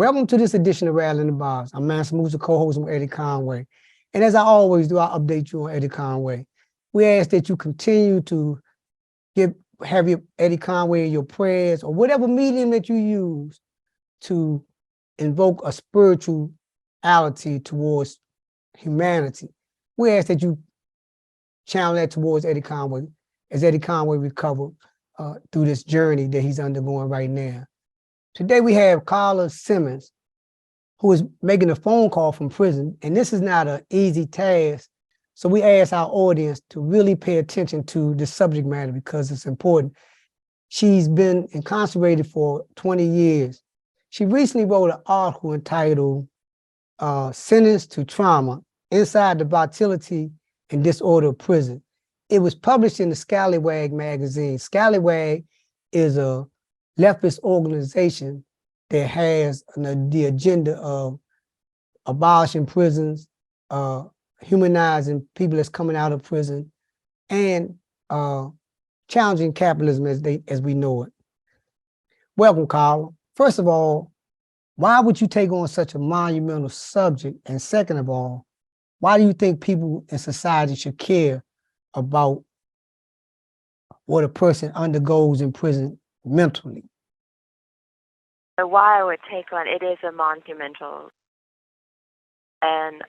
Welcome to this edition of Rattling the Bars. I'm Mansa Musa, co-host with Eddie Conway. And as I always do, I'll update you on Eddie Conway. We ask that you continue to have your Eddie Conway in your prayers or whatever medium that you use to invoke a spirituality towards humanity. We ask that you channel that towards Eddie Conway as Eddie Conway recovers through this journey that he's undergoing right now. Today we have Carla Simmons, who is making a phone call from prison, and this is not an easy task. So we ask our audience to really pay attention to this subject matter because it's important. She's been incarcerated for 20 years. She recently wrote an article entitled Sentenced to Trauma, Inside the Volatility and Disorder of Prison. It was published in the Scalawag magazine. Scalawag is a leftist organization that has the agenda of abolishing prisons, humanizing people that's coming out of prison, and challenging capitalism as we know it. Welcome, Carla. First of all, why would you take on such a monumental subject? And second of all, why do you think people in society should care about what a person undergoes in prison mentally? So why I would take on it is a monumental, and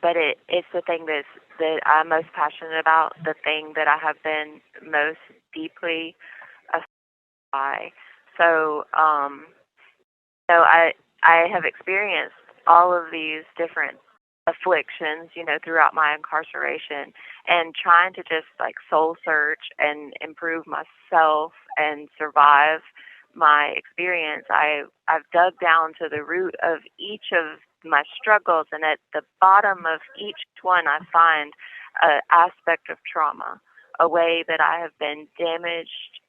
but it's the thing that I'm most passionate about, the thing that I have been most deeply affected by. So I have experienced all of these different afflictions, throughout my incarceration, and trying to just like soul search and improve myself and survive my experience. I've dug down to the root of each of my struggles, and at the bottom of each one I find an aspect of trauma, a way that I have been damaged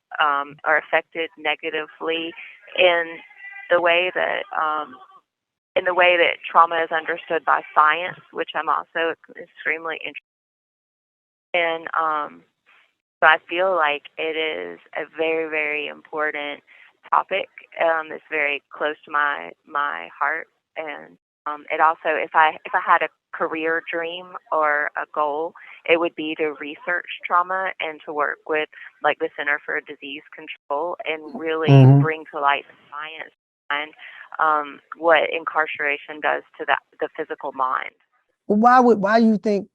or affected negatively in the way that trauma is understood by science, which I'm also extremely interested in. So I feel like it is a very, very important topic. It's very close to my heart, and it also, if I had a career dream or a goal, it would be to research trauma and to work with like the Center for Disease Control and really bring to light the science behind what incarceration does to the physical mind. Well, why do you think?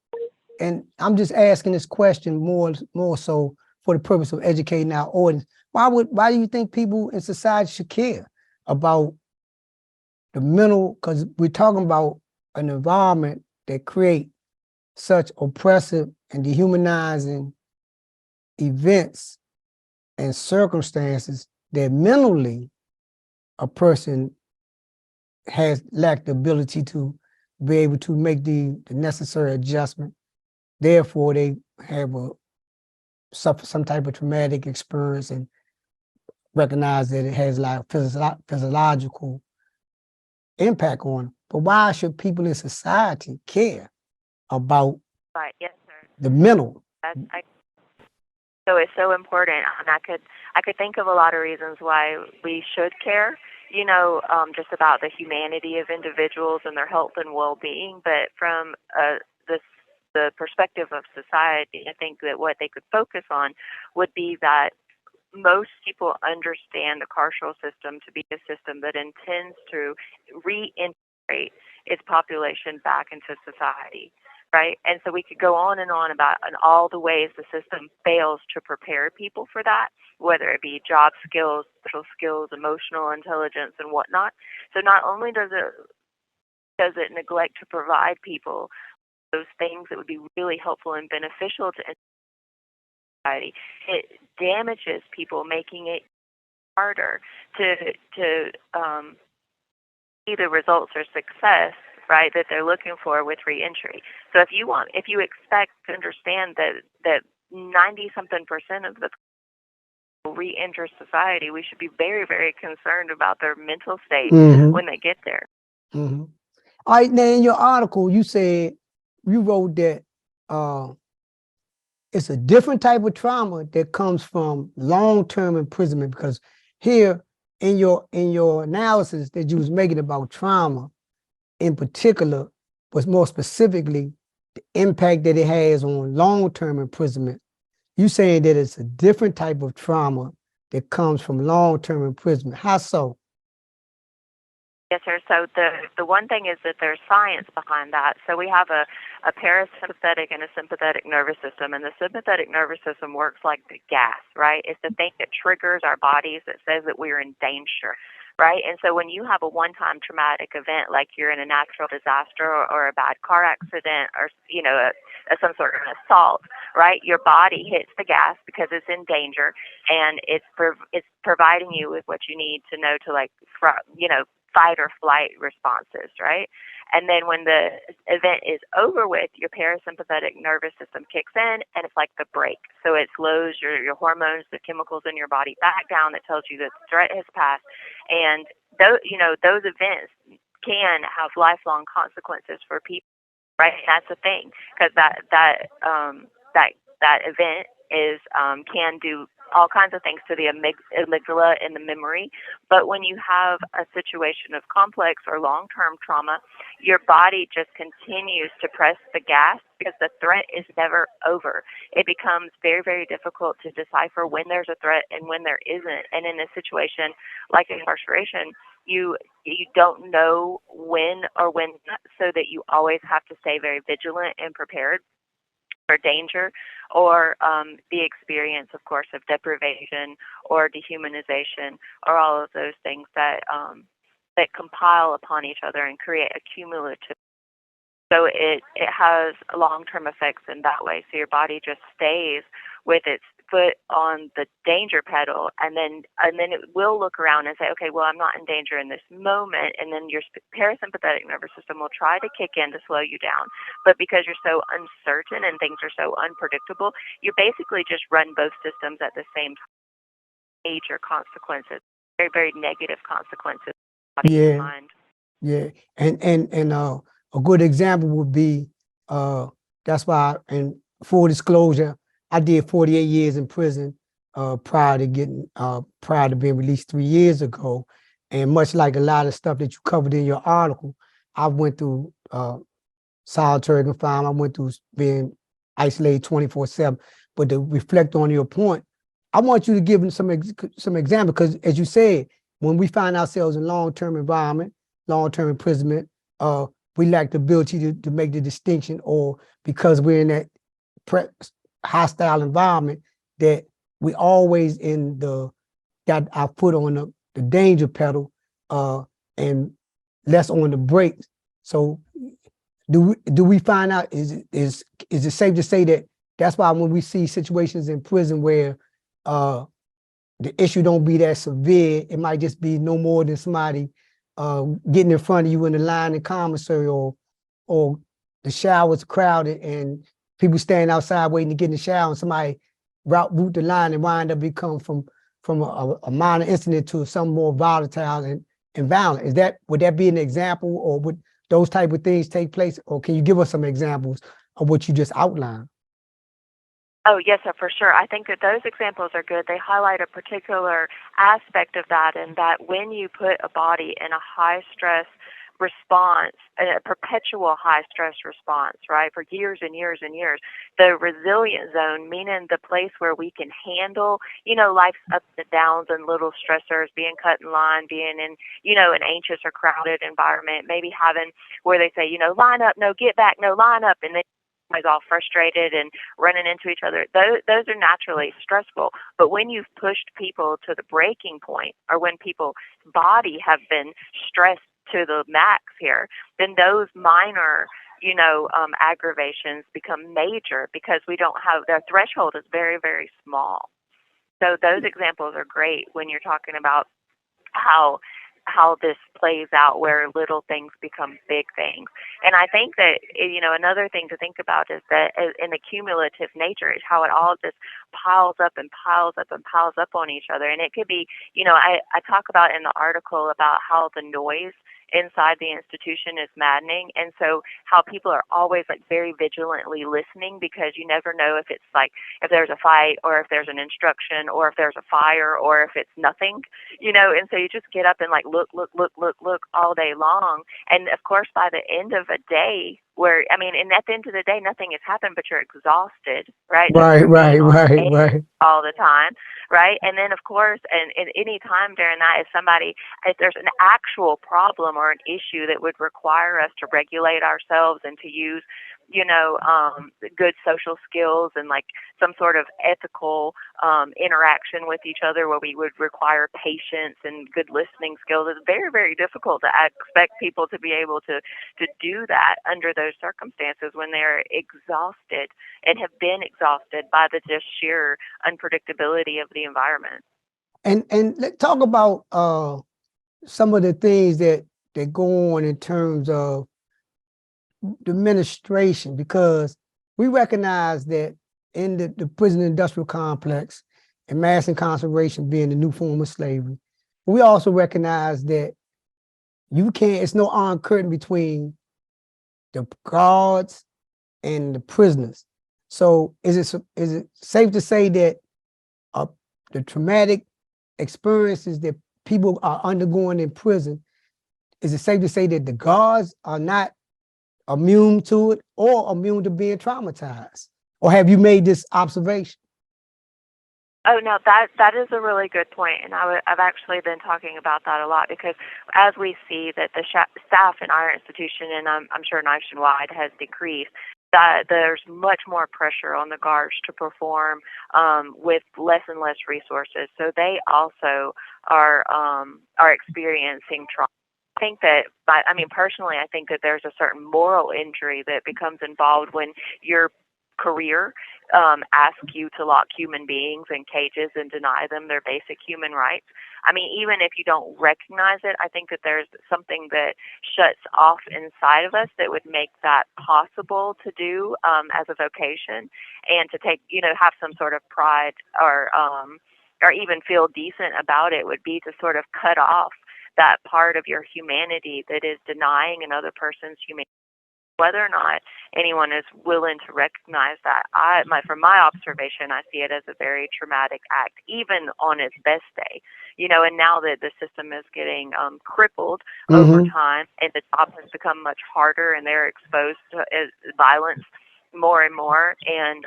And I'm just asking this question more so for the purpose of educating our audience. Why do you think people in society should care about the mental? Because we're talking about an environment that creates such oppressive and dehumanizing events and circumstances that mentally a person has lacked the ability to be able to make the necessary adjustment. Therefore, they have suffer some type of traumatic experience and recognize that it has like physiological impact on them. But why should people in society care about Right. Yes, sir. the mental? So it's so important, and I could think of a lot of reasons why we should care. Just about the humanity of individuals and their health and well-being, but from the perspective of society, I think that what they could focus on would be that most people understand the carceral system to be a system that intends to reintegrate its population back into society, right? And so we could go on and on about all the ways the system fails to prepare people for that, whether it be job skills, social skills, emotional intelligence, and whatnot. So not only does it neglect to provide people those things that would be really helpful and beneficial to society, it damages people, making it harder to see the results or success, right, that they're looking for with reentry. So if you expect to understand that 90-something% of the people reenter society, we should be very, very concerned about their mental state when they get there. All right, now in your article, you wrote that it's a different type of trauma that comes from long-term imprisonment, because here in your analysis that you was making about trauma in particular, but more specifically, the impact that it has on long-term imprisonment. You saying that it's a different type of trauma that comes from long-term imprisonment. How so? Yes, sir. So the one thing is that there's science behind that. So we have a parasympathetic and a sympathetic nervous system, and the sympathetic nervous system works like the gas, right? It's the thing that triggers our bodies that says that we're in danger, right? And so when you have a one-time traumatic event, like you're in a natural disaster or a bad car accident or some sort of an assault, right? Your body hits the gas because it's in danger, and it's providing you with what you need to know to fight or flight responses, right? And then when the event is over with, your parasympathetic nervous system kicks in, and it's like the brake. So it slows your hormones, the chemicals in your body back down that tells you that the threat has passed. And those events can have lifelong consequences for people, right? And that's the thing, because that event is can do all kinds of things to the amygdala and the memory. But when you have a situation of complex or long-term trauma, your body just continues to press the gas because the threat is never over. It becomes very, very difficult to decipher when there's a threat and when there isn't. And in a situation like incarceration, you don't know when or when not, so that you always have to stay very vigilant and prepared for danger, or the experience, of course, of deprivation or dehumanization, or all of those things that compile upon each other and create a cumulative. So it has long-term effects in that way. So your body just stays with its foot on the danger pedal, and then it will look around and say, okay, well, I'm not in danger in this moment, and then your parasympathetic nervous system will try to kick in to slow you down. But because you're so uncertain and things are so unpredictable, you basically just run both systems at the same time. Major consequences, very, very negative consequences, body and Yeah, mind. yeah. And a good example would be that's why, and full disclosure, I did 48 years in prison prior to being released 3 years ago. And much like a lot of stuff that you covered in your article, I went through solitary confinement. I went through being isolated 24/7. But to reflect on your point, I want you to give them some example, because as you said, when we find ourselves in long-term environment, long-term imprisonment, we lack the ability to make the distinction, or because we're in that hostile environment, that we always got our foot on the danger pedal and less on the brakes. So do we find out, is it safe to say that that's why when we see situations in prison where the issue don't be that severe, it might just be no more than somebody getting in front of you in the line in commissary, or the shower's crowded and people standing outside waiting to get in the shower, and somebody route the line and wind up become from a minor incident to something more volatile and violent. Would that be an example, or would those type of things take place? Or can you give us some examples of what you just outlined? Oh, yes, sir, for sure. I think that those examples are good. They highlight a particular aspect of that, and that when you put a body in a high stress response, a perpetual high stress response, right, for years and years and years, the resilient zone, meaning the place where we can handle, life's ups and downs and little stressors, being cut in line, being in, an anxious or crowded environment, maybe having where they say, line up, no, get back, no, line up, and then everybody's all frustrated and running into each other. Those are naturally stressful. But when you've pushed people to the breaking point, or when people's body have been stressed to the max here, then those minor, aggravations become major, because we don't have, their threshold is very, very small. So those examples are great when you're talking about how this plays out, where little things become big things. And I think that, another thing to think about is that in the cumulative nature is how it all just piles up and piles up and piles up on each other. And it could be, I talk about in the article about how the noise inside the institution is maddening. And so how people are always like very vigilantly listening, because you never know if it's like if there's a fight or if there's an instruction or if there's a fire or if it's nothing, and so you just get up and like look all day long. And of course, by the end of a day, and at the end of the day, nothing has happened, but you're exhausted, right? Just Right, from being right, on right, edge right. all the time, right? And then, of course, and any time during that, if there's an actual problem or an issue that would require us to regulate ourselves and to use, good social skills and like some sort of ethical interaction with each other where we would require patience and good listening skills, it's very, very difficult to expect people to be able to do that under those circumstances when they're exhausted and have been exhausted by the just sheer unpredictability of the environment. And let's talk about some of the things that go on in terms of the administration, because we recognize that in the prison industrial complex and mass incarceration being the new form of slavery, we also recognize that it's no iron curtain between the guards and the prisoners. So is it safe to say that the traumatic experiences that people are undergoing in prison, is it safe to say that the guards are not immune to it or immune to being traumatized? Or have you made this observation? Oh no, that is a really good point, and I've actually been talking about that a lot, because as we see that the staff in our institution, and I'm sure nationwide, has decreased, that there's much more pressure on the guards to perform with less and less resources. So they also are experiencing trauma. I think that, personally, I think that there's a certain moral injury that becomes involved when your career asks you to lock human beings in cages and deny them their basic human rights. Even if you don't recognize it, I think that there's something that shuts off inside of us that would make that possible to do as a vocation, and to take, have some sort of pride or even feel decent about it, would be to sort of cut off that part of your humanity that is denying another person's humanity. Whether or not anyone is willing to recognize that, from my observation, I see it as a very traumatic act, even on its best day. And now that the system is getting crippled over time, and the job has become much harder, and they're exposed to violence more and more, and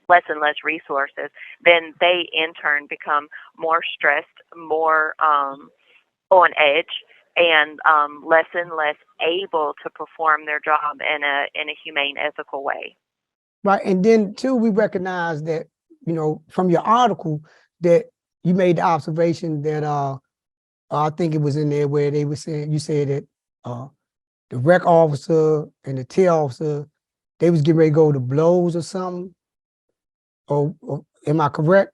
less and less resources, then they in turn become more stressed, more on edge, and less and less able to perform their job in a humane, ethical way. Right, and then too, we recognize that, from your article, that you made the observation that I think it was in there where they were saying, you said that the rec officer and the tail officer, they was getting ready to go to blows or something. Or am I correct?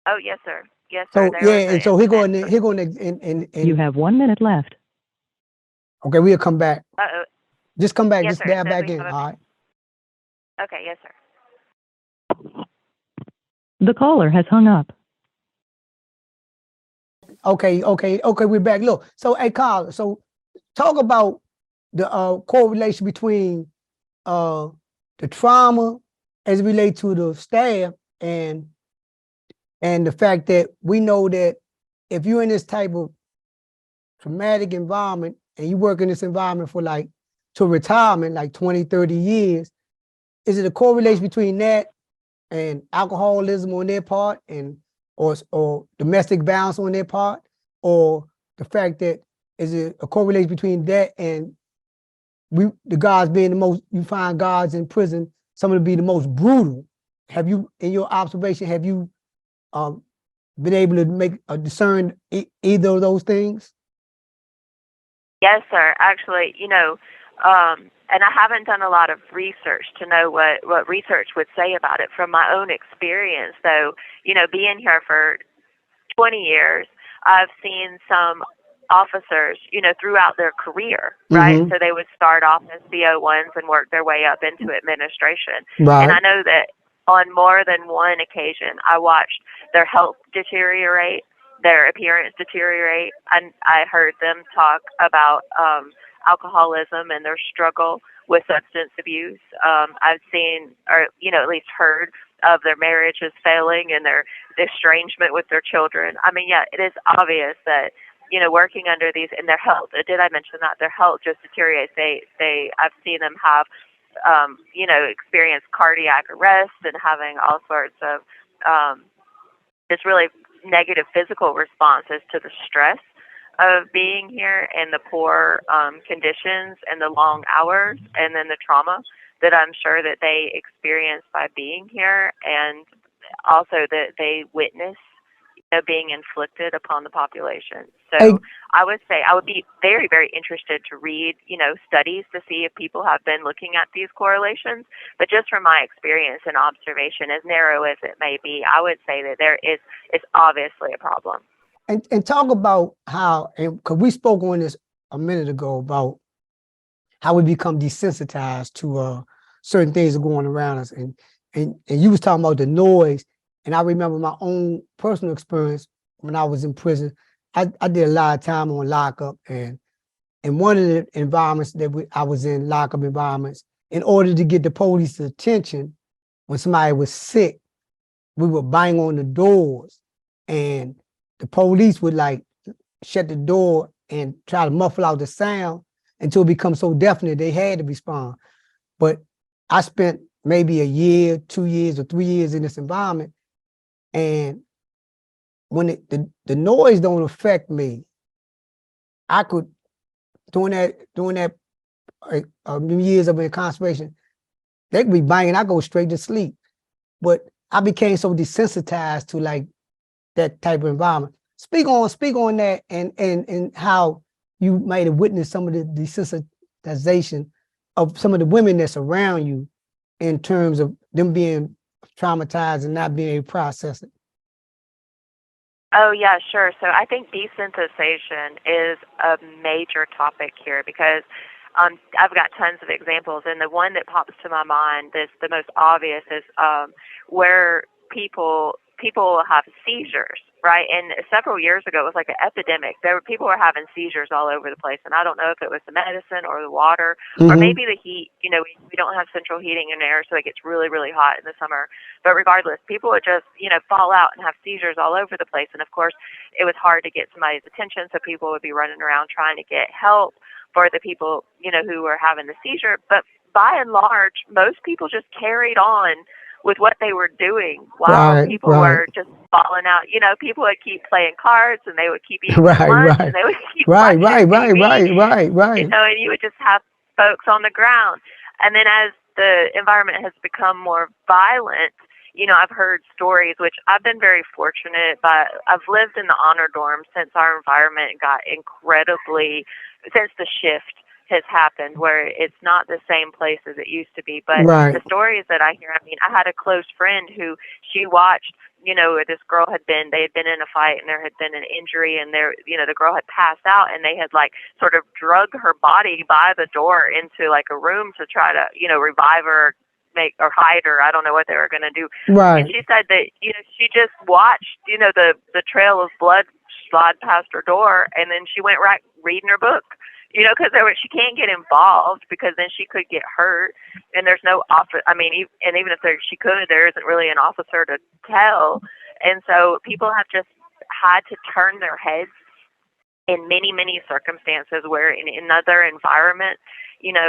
Oh yes, sir. Yes, sir. So yeah, and so he going and you have 1 minute left. Okay, we'll come back. Uh-oh. Just come back, Yes, just sir. dial back in. All right. Okay, yes, sir. The caller has hung up. Okay, we're back. Look, so hey Carla, so talk about the correlation between the trauma as it relates to the staff and the fact that we know that if you're in this type of traumatic environment and you work in this environment for like to retirement, like 20, 30 years, is it a correlation between that and alcoholism on their part and or domestic violence on their part, or the fact that is it a correlation between that and the guards being the most, you find guards in prison, some of them be the most brutal? Have you, in your observation, have you been able to make discern either of those things? Yes, sir. Actually, and I haven't done a lot of research to know what research would say about it. From my own experience, though, being here for 20 years, I've seen some officers, throughout their career, right? So they would start off as CO1s and work their way up into administration. Right. And I know that on more than one occasion, I watched their health deteriorate, their appearance deteriorate. And I heard them talk about alcoholism and their struggle with substance abuse. I've seen, or at least heard of their marriages failing and their estrangement with their children. I mean, yeah, it is obvious that working under these, and their health. Did I mention that their health just deteriorates? I've seen them have, experience cardiac arrest and having all sorts of just really negative physical responses to the stress of being here and the poor conditions and the long hours and then the trauma that I'm sure that they experience by being here, and also that they witness being inflicted upon the population. Hey, So I would say I would be very, very interested to read, studies to see if people have been looking at these correlations. But just from my experience and observation, as narrow as it may be, I would say that it's obviously a problem. and talk about how, because we spoke on this a minute ago about how we become desensitized to certain things that are going around us, and you was talking about the noise, and I remember my own personal experience when I was in prison. I did a lot of time on lockup, and one of the environments that I was in, lockup environments, in order to get the police's attention when somebody was sick, we would bang on the doors, and the police would like shut the door and try to muffle out the sound until it becomes so deafening they had to respond. But I spent maybe a year, 2 years, or 3 years in this environment, and when the noise don't affect me, I could during that years of incarceration, they could be banging, I go straight to sleep. But I became so desensitized to like that type of environment. Speak on that, and how you might have witnessed some of the desensitization of some of the women that's around you in terms of them being traumatized and not being able to process it. Oh, yeah, sure. So I think desensitization is a major topic here because I've got tons of examples, and the one that pops to my mind, that's the most obvious, is where people will have seizures, right? And several years ago, it was like an epidemic. People were having seizures all over the place, and I don't know if it was the medicine or the water, or maybe the heat. We don't have central heating in there, so it gets really, really hot in the summer. But regardless, people would just, fall out and have seizures all over the place. And of course, it was hard to get somebody's attention, so people would be running around trying to get help for the people, who were having the seizure. But by and large, most people just carried on with what they were doing while people were just falling out. People would keep playing cards, and they would keep eating lunch, and they would keep watching TV, and you would just have folks on the ground. And then as the environment has become more violent, I've heard stories, which I've been very fortunate, but I've lived in the honor dorm since our environment got since the shift has happened, where it's not the same place as it used to be. But the stories that I hear, I had a close friend who she watched, this girl they had been in a fight, and there had been an injury, and the girl had passed out, and they had like sort of drug her body by the door into like a room to try to, revive her, or hide her. I don't know what they were going to do. And she said that, she just watched, the trail of blood slide past her door, and then she went right reading her book. Because she can't get involved, because then she could get hurt, and there's no officer. And even if she could, there isn't really an officer to tell. And so people have just had to turn their heads in many, many circumstances where in another environment,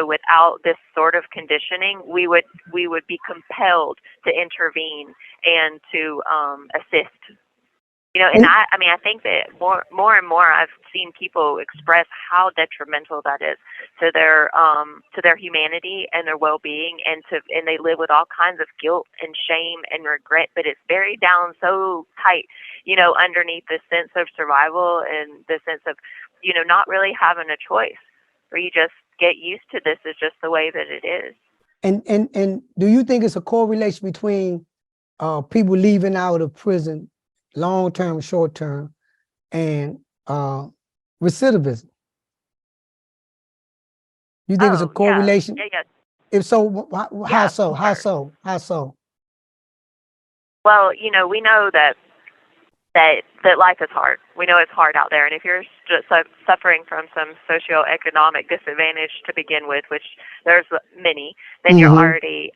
without this sort of conditioning, we would be compelled to intervene and to assist. And I think that more and more I've seen people express how detrimental that is to their humanity and their well-being, and they live with all kinds of guilt and shame and regret, but it's buried down so tight, underneath the sense of survival and the sense of, not really having a choice, where you just get used to this is just the way that it is. And do you think it's a correlation between people leaving out of prison, long-term, short-term, and recidivism? You think it's a correlation? Yeah. If so, how so? How so? Well, we know that that life is hard. We know it's hard out there, and if you're suffering from some socioeconomic disadvantage to begin with, which there's many, then you're Mm-hmm. already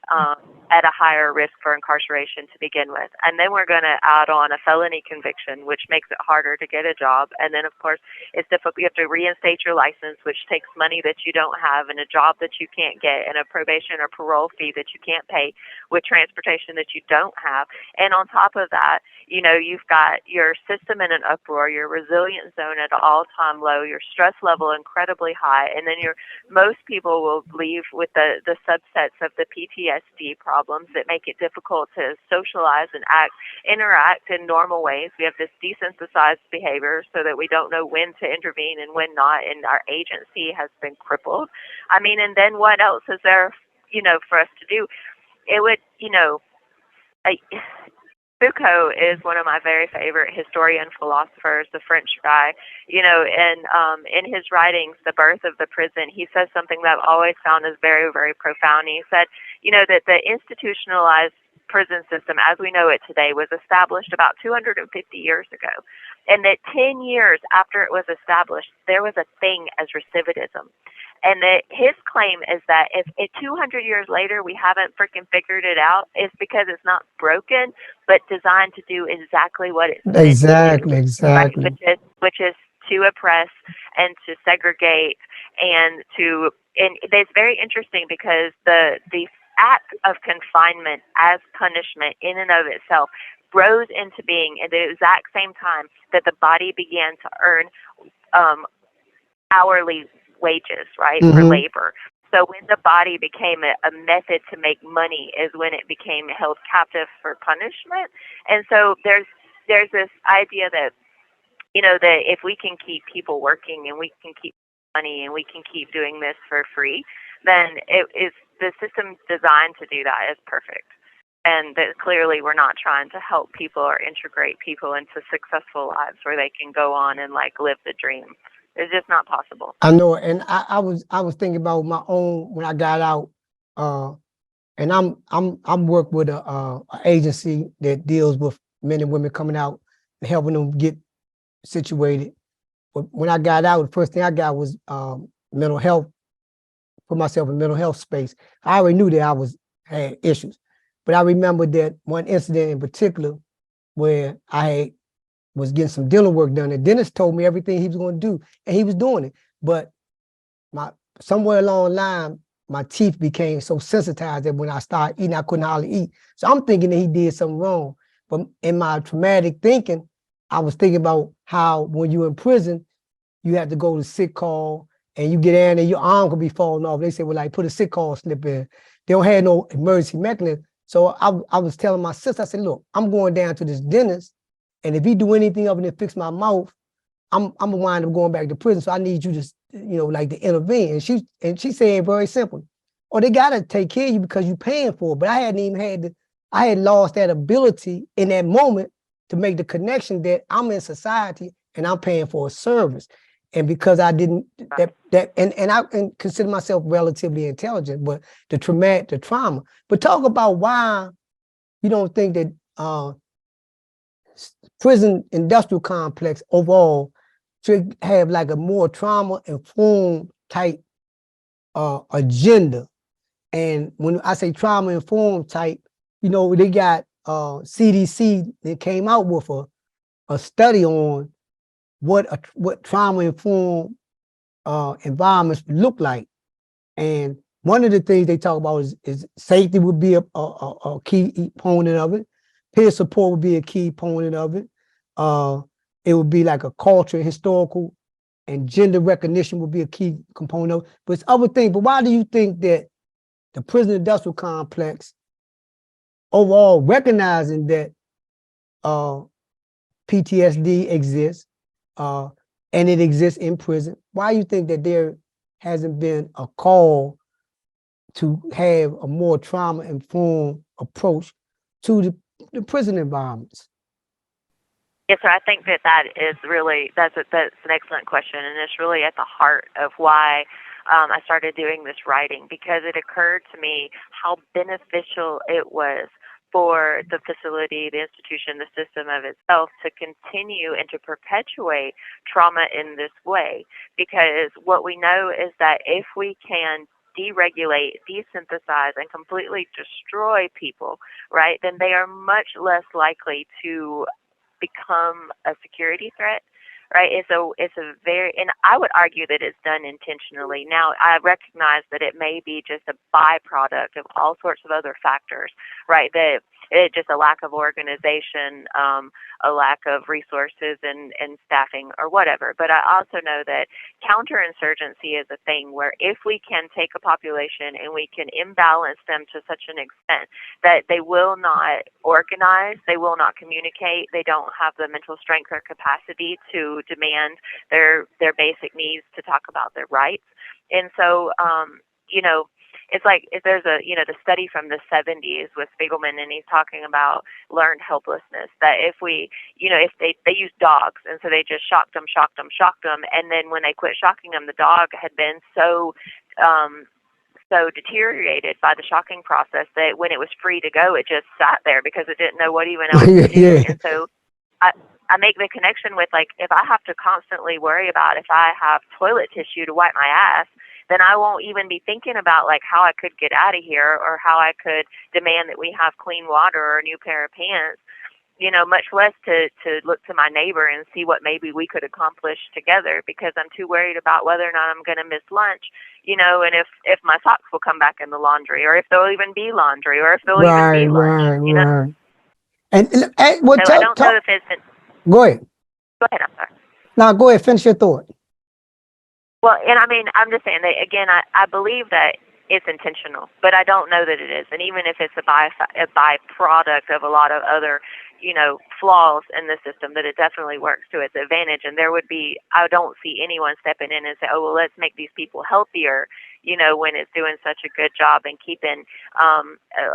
at a higher risk for incarceration to begin with. And then we're going to add on a felony conviction, which makes it harder to get a job. And then, of course, it's difficult. You have to reinstate your license, which takes money that you don't have, and a job that you can't get, and a probation or parole fee that you can't pay, with transportation that you don't have. And on top of that, you know, you've got your system in an uproar, your resilience zone at an all-time low, your stress level incredibly high, and then most people will leave with the subsets of the PTSD problems that make it difficult to socialize and interact in normal ways. We have this desensitized behavior so that we don't know when to intervene and when not, and our agency has been crippled. I mean, and then what else is there, you know, for us to do? It would, you know, Foucault is one of my very favorite historian philosophers, the French guy, you know, and in his writings, The Birth of the Prison, he says something that I've always found is very, very profound. He said, you know, that the institutionalized prison system as we know it today was established about 250 years ago, and that 10 years after it was established, there was a thing as recidivism. And that his claim is that if 200 years later we haven't freaking figured it out, it's because it's not broken, but designed to do exactly what it's meant to do, right? Exactly. Which is to oppress and to segregate and to. And it's very interesting because the act of confinement as punishment in and of itself rose into being at the exact same time that the body began to earn hourly wages, right, for Mm-hmm. labor. So when the body became a method to make money is when it became held captive for punishment. And so there's this idea that, you know, that if we can keep people working and we can keep money and we can keep doing this for free, then it is the system designed to do that is perfect. And that clearly we're not trying to help people or integrate people into successful lives where they can go on and like live the dream. It's just not possible. I know, and I was thinking about my own when I got out, and I'm work with a agency that deals with men and women coming out and helping them get situated. But when I got out, the first thing I got was mental health. Put myself in mental health space. I already knew that had issues, but I remember that one incident in particular where was getting some dental work done, and dentist told me everything he was going to do, and he was doing it. But somewhere along the line, my teeth became so sensitized that when I started eating, I couldn't hardly eat. So I'm thinking that he did something wrong. But in my traumatic thinking, I was thinking about how when you're in prison, you have to go to sick call, and you get in and your arm could be falling off. They say, well, like, put a sick call slip in. They don't have no emergency mechanism. So I was telling my sister, I said, look, I'm going down to this dentist, and if he do anything other than fix my mouth, I'm gonna wind up going back to prison. So I need you to, you know, like to intervene. And she said very simple, oh, they gotta take care of you because you're paying for it. But I hadn't even I had lost that ability in that moment to make the connection that I'm in society and I'm paying for a service. And because I didn't and I consider myself relatively intelligent, but the trauma. But talk about why you don't think that prison industrial complex overall should have like a more trauma-informed type agenda. And when I say trauma-informed type, you know, they got CDC that came out with a study on what trauma-informed environments look like. And one of the things they talk about is safety would be a key component of it. Peer support would be a key component of it. It would be like a culture, historical, and gender recognition would be a key component of it. But it's other things. But why do you think that the prison industrial complex, overall recognizing that PTSD exists, and it exists in prison, why do you think that there hasn't been a call to have a more trauma-informed approach to the prison environments? Yes, sir. I think that is really that's an excellent question, and it's really at the heart of why I started doing this writing, because it occurred to me how beneficial it was for the facility, the institution, the system of itself to continue and to perpetuate trauma in this way. Because what we know is that if we can deregulate, desynthesize, and completely destroy people, right, then they are much less likely to become a security threat, right? It's a very, and I would argue that it's done intentionally. Now, I recognize that it may be just a byproduct of all sorts of other factors, right? That it just a lack of organization, a lack of resources and staffing or whatever. But I also know that counterinsurgency is a thing where if we can take a population and we can imbalance them to such an extent that they will not organize, they will not communicate, they don't have the mental strength or capacity to demand their basic needs, to talk about their rights. And so, it's like if there's the study from the 70s with Spiegelman, and he's talking about learned helplessness, that if we, if they use dogs, and so they just shocked them, and then when they quit shocking them, the dog had been so deteriorated by the shocking process that when it was free to go, it just sat there because it didn't know what even else to do. Yeah. And so I make the connection with, like, if I have to constantly worry about if I have toilet tissue to wipe my ass, then I won't even be thinking about, like, how I could get out of here or how I could demand that we have clean water or a new pair of pants, much less to look to my neighbor and see what maybe we could accomplish together, because I'm too worried about whether or not I'm going to miss lunch, and if my socks will come back in the laundry, or if there'll even be laundry, or if there'll even be lunch, Right. And well, So I don't know if it's... Go ahead. Go ahead, I'm sorry. Now, go ahead. Finish your thought. Well, and I mean, I'm just saying that, again, I believe that it's intentional, but I don't know that it is. And even if it's a byproduct of a lot of other, flaws in the system, that it definitely works to its advantage. And I don't see anyone stepping in and say, oh, well, let's make these people healthier, when it's doing such a good job and keeping,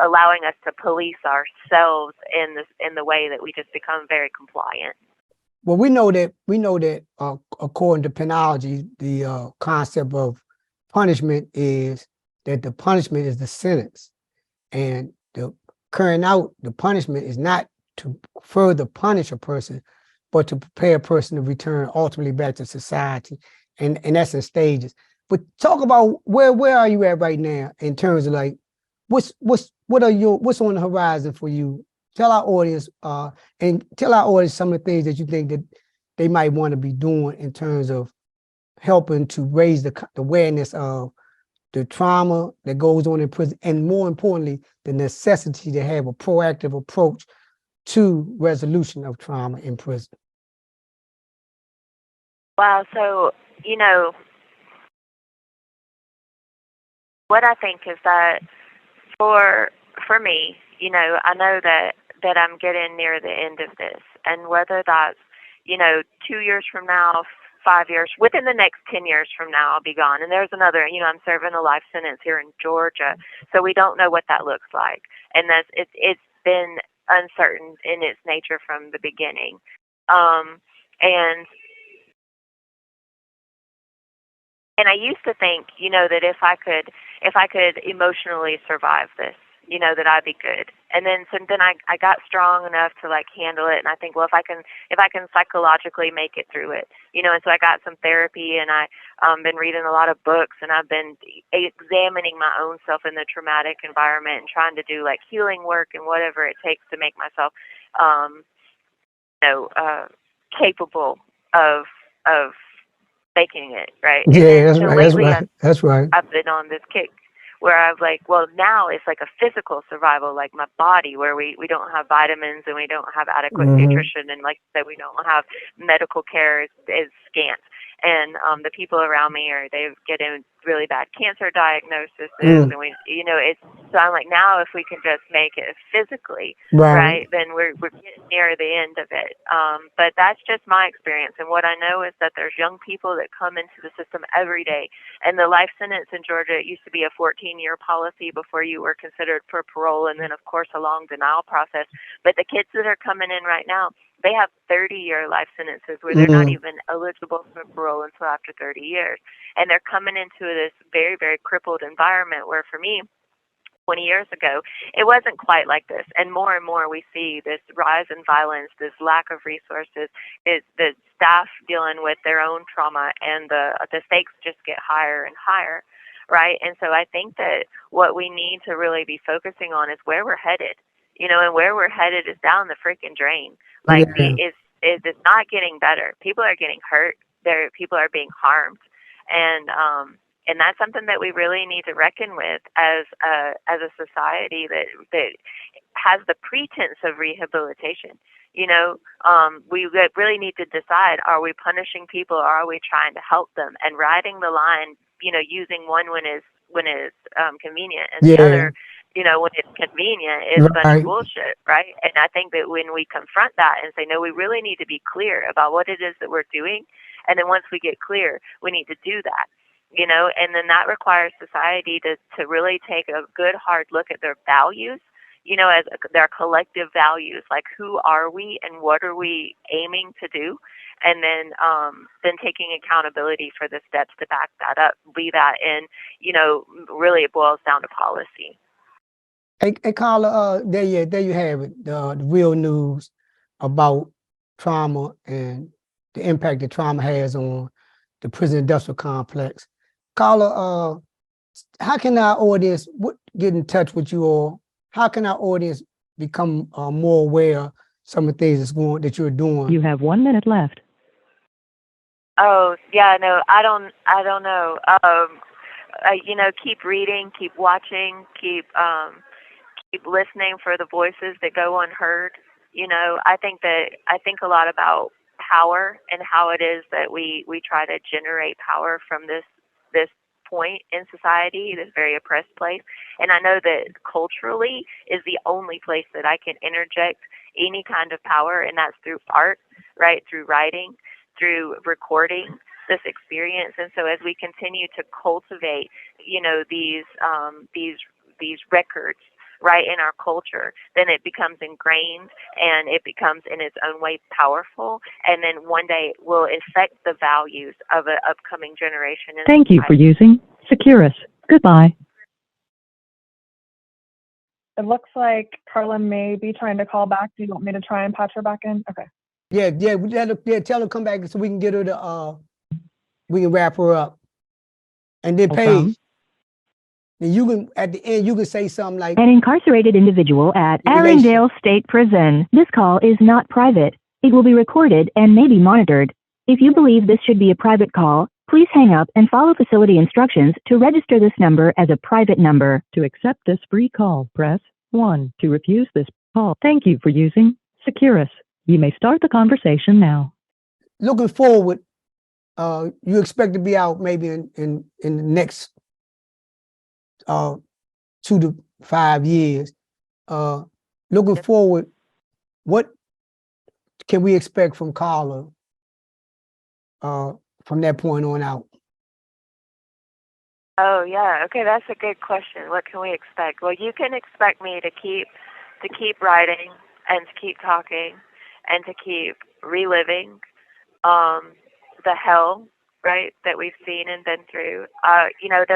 allowing us to police ourselves in the way that we just become very compliant. Well, we know that according to penology, the concept of punishment is that the punishment is the sentence, and the carrying out the punishment is not to further punish a person, but to prepare a person to return ultimately back to society, and that's in stages. But talk about where are you at right now in terms of, like, what's on the horizon for you? Tell our audience some of the things that you think that they might want to be doing in terms of helping to raise the awareness of the trauma that goes on in prison, and more importantly, the necessity to have a proactive approach to resolution of trauma in prison. Wow. So, what I think is that for me, I know that I'm getting near the end of this, and whether that's, 2 years from now, 5 years, within the next 10 years from now, I'll be gone. And there's another, I'm serving a life sentence here in Georgia, so we don't know what that looks like. And it's been uncertain in its nature from the beginning. And I used to think, that if I could emotionally survive this, that I'd be good. And then I got strong enough to, like, handle it. And I think, well, if I can psychologically make it through it, and so I got some therapy, and I been reading a lot of books, and I've been examining my own self in the traumatic environment and trying to do, like, healing work and whatever it takes to make myself, capable of making it, right? Yeah, And that's right. That's right. I've been on this kick where I've, like, well, now it's like a physical survival, like my body, where we don't have vitamins and we don't have adequate nutrition, and, like I said, we don't have medical care is scant. And the people around me they're getting really bad cancer diagnoses, and it's, so I'm like, now if we can just make it physically right, then we're getting near the end of it. But that's just my experience, and what I know is that there's young people that come into the system every day. And the life sentence in Georgia, it used to be a 14-year policy before you were considered for parole, and then, of course, a long denial process. But the kids that are coming in right now, they have 30-year life sentences where they're not even eligible for parole until after 30 years. And they're coming into this very, very crippled environment where, for me, 20 years ago, it wasn't quite like this. And more we see this rise in violence, this lack of resources, is the staff dealing with their own trauma, and the stakes just get higher and higher, right? And so I think that what we need to really be focusing on is where we're headed, and where we're headed is down the freaking drain. Like, Yeah. it's not getting better. People are getting hurt. People are being harmed, and that's something that we really need to reckon with as a society that has the pretense of rehabilitation. We really need to decide: are we punishing people, or are we trying to help them? And riding the line, using one when it's convenient, and the Yeah. other, when it's convenient, is a bunch Right. of bullshit, right? And I think that when we confront that and say, no, we really need to be clear about what it is that we're doing, and then once we get clear, we need to do that. And then that requires society to really take a good hard look at their values, as their collective values, like who are we and what are we aiming to do, and then taking accountability for the steps to back that up. Be that in, really it boils down to policy. Hey, Carla, there you have it, the real news about trauma and the impact that trauma has on the prison industrial complex. Carla, how can our audience get in touch with you all? How can our audience become more aware of some of the things that you're doing? You have 1 minute left. Oh, yeah, no, I don't know. Keep reading, keep watching, keep listening for the voices that go unheard. I think a lot about power and how it is that we try to generate power from this point in society, this very oppressed place. And I know that culturally is the only place that I can interject any kind of power, and that's through art, right? Through writing, through recording this experience. And so as we continue to cultivate, these records, right, in our culture, then it becomes ingrained, and it becomes in its own way powerful, and then one day will affect the values of an upcoming generation. Thank you for using Securus. Goodbye. It looks like Carla may be trying to call back. Do you want me to try and patch her back in? Okay. Yeah, tell her to come back so we can get her to we can wrap her up. And then Paige, and you can at the end you can say something like, an incarcerated individual at Regulation. Arundel State Prison. This call is not private. It will be recorded and may be monitored. If you believe this should be a private call, please hang up and follow facility instructions to register this number as a private number. To accept this free call, press 1. To refuse this call, thank you for using Securus. You may start the conversation now. looking forward, you expect to be out maybe in the next 2 to 5 years. Looking forward, what can we expect from Carla from that point on out? Oh, yeah. Okay, that's a good question. What can we expect? Well, you can expect me to keep writing and to keep talking and to keep reliving the hell, right, that we've seen and been through. I know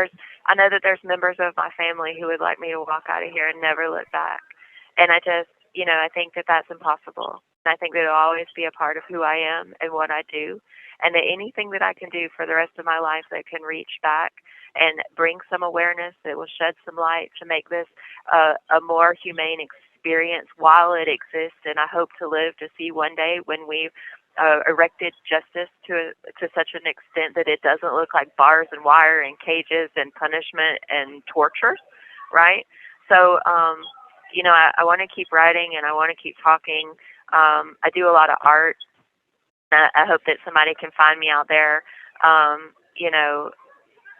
that there's members of my family who would like me to walk out of here and never look back. And I just, I think that that's impossible. I think that it'll always be a part of who I am and what I do, and that anything that I can do for the rest of my life that can reach back and bring some awareness, that will shed some light to make this a more humane experience while it exists. And I hope to live to see one day when we've erected justice to such an extent that it doesn't look like bars and wire and cages and punishment and torture, right? So, I want to keep writing and I want to keep talking. I do a lot of art. I hope that somebody can find me out there,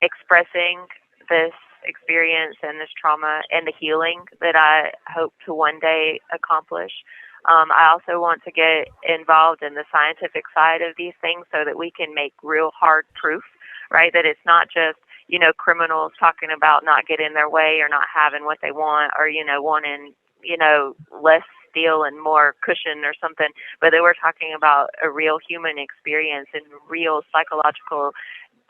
expressing this experience and this trauma and the healing that I hope to one day accomplish. I also want to get involved in the scientific side of these things so that we can make real hard proof, right? That it's not just, criminals talking about not getting their way or not having what they want or, wanting, less steel and more cushion or something, but that we're talking about a real human experience and real psychological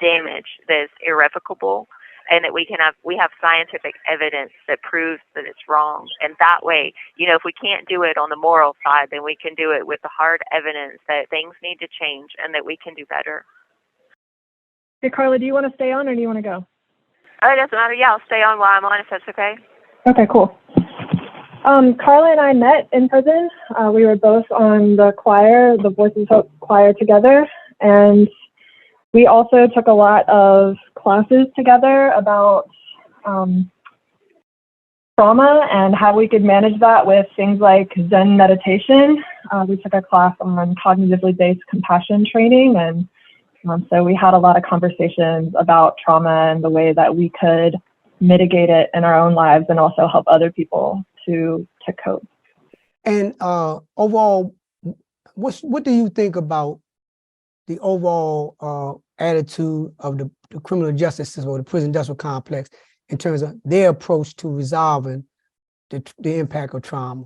damage that's irrevocable and that we have scientific evidence that proves that it's wrong. And that way, if we can't do it on the moral side, then we can do it with the hard evidence that things need to change and that we can do better. Hey, Carla, do you want to stay on or do you want to go? Oh, it doesn't matter. Yeah, I'll stay on while I'm on if that's okay. Okay, cool. Carla and I met in prison. We were both on the choir, the Voices of Hope choir together, and we also took a lot of classes together about trauma and how we could manage that with things like Zen meditation. We took a class on cognitively based compassion training, and so we had a lot of conversations about trauma and the way that we could mitigate it in our own lives and also help other people to cope. And overall, what do you think about the overall attitude of the criminal justice system or the prison industrial complex in terms of their approach to resolving the impact of trauma?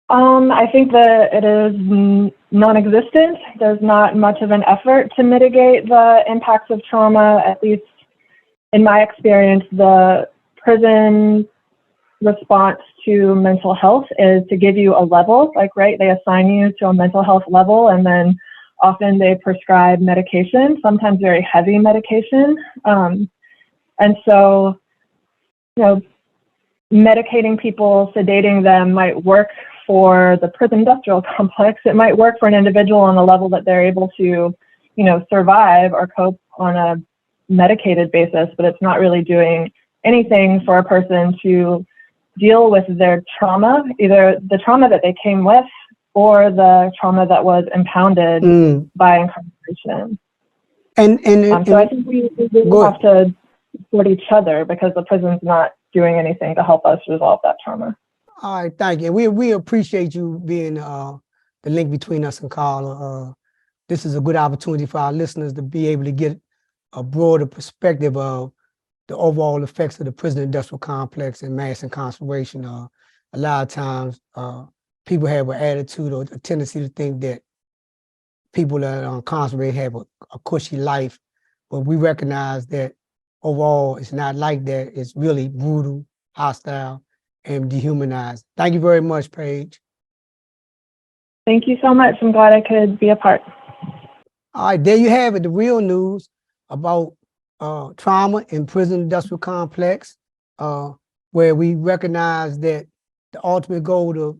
I think that it is non-existent. There's not much of an effort to mitigate the impacts of trauma. At least in my experience, the prison response to mental health is to give you a level, right? They assign you to a mental health level, and then often they prescribe medication, sometimes very heavy medication. And so, medicating people, sedating them might work for the prison industrial complex. It might work for an individual on the level that they're able to, survive or cope on a medicated basis, but it's not really doing anything for a person to deal with their trauma, either the trauma that they came with or the trauma that was impounded by incarceration. So I think we really have to support each other because the prison's not doing anything to help us resolve that trauma. All right, thank you. We appreciate you being the link between us and Carla. This is a good opportunity for our listeners to be able to get a broader perspective of the overall effects of the prison industrial complex and mass incarceration. A lot of times people have an attitude or a tendency to think that people that are incarcerated have a cushy life, but we recognize that overall it's not like that. It's really brutal, hostile, and dehumanized. Thank you very much, Paige. Thank you so much. I'm glad I could be a part. All right, there you have it, the real news about trauma in prison industrial complex, where we recognize that the ultimate goal of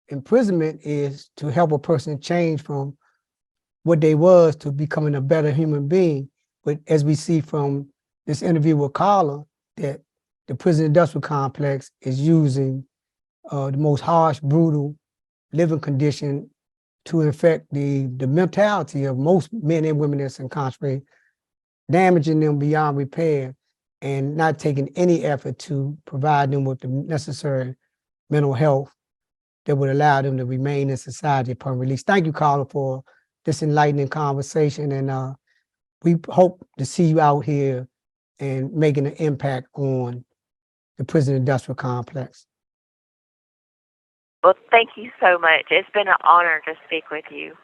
imprisonment is to help a person change from what they was to becoming a better human being. But as we see from this interview with Carla, that the prison industrial complex is using the most harsh, brutal living condition to infect the mentality of most men and women that's incarcerated, damaging them beyond repair, and not taking any effort to provide them with the necessary mental health that would allow them to remain in society upon release. Thank you, Carla, for this enlightening conversation, and we hope to see you out here and making an impact on the prison industrial complex. Well, thank you so much. It's been an honor to speak with you.